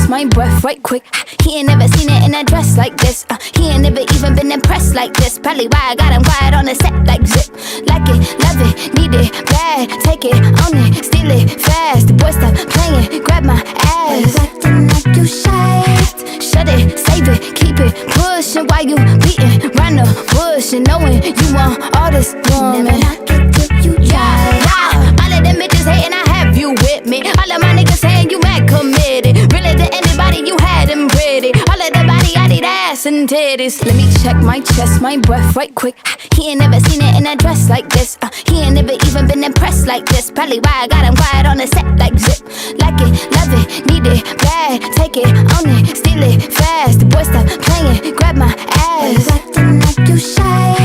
chest, my breath right quick. He ain't never seen it in a dress like this. He ain't never even been impressed like this. Probably why I got him quiet on the set like zip. Like it, love it, need it, bad. Take it, own it, steal it, fast. The boy stop playing, grab my ass. Acting like you shy. Shut it, save it, keep it pushing while you beating round the bush and knowing you want all this woman. Never knock it till you try. Yeah, all of them bitches hating, I have you with me. All of my niggas saying you mad committed. Really to anybody, you had them pretty. All of the body, I need ass and titties. Let me check my chest, my breath right quick. He ain't never seen it in a dress like this. He ain't never even been impressed like this. Probably why I got him quiet on the set like zip. Like it, love it, need it, bad. Take it, own it, steal it, fast. The boy stop playing, grab my ass. Acting like you shy.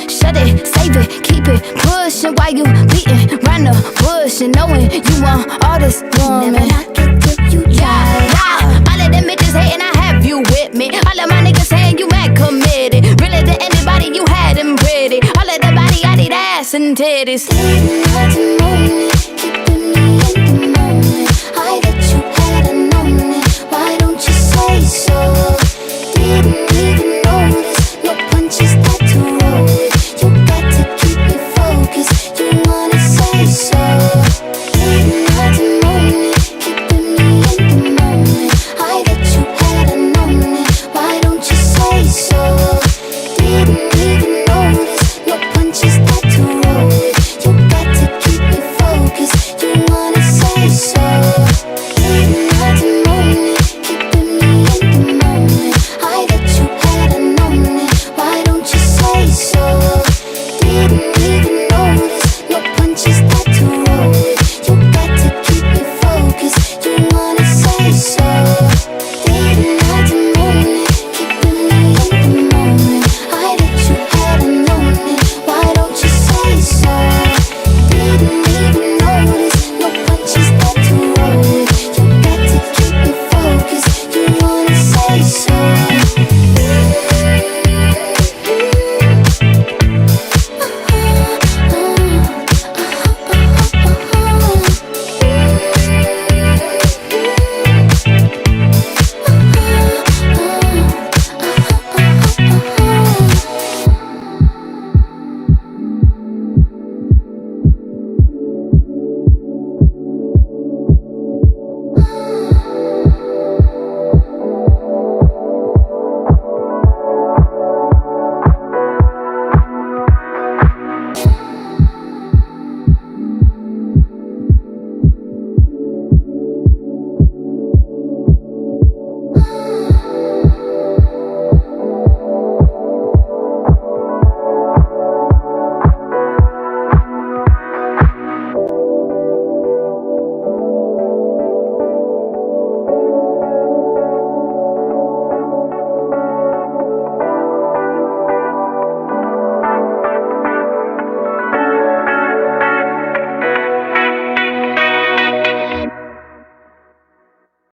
Shut it, save it, keep it pushing while you beating round the bush and knowing you want all this woman. Never knock it till you try. Yeah, all of them bitches hating, I have you with me. All of my niggas saying you mad committed. Really to anybody, you had them pretty. All of the body, I need ass and titties. Didn't hurt to know me.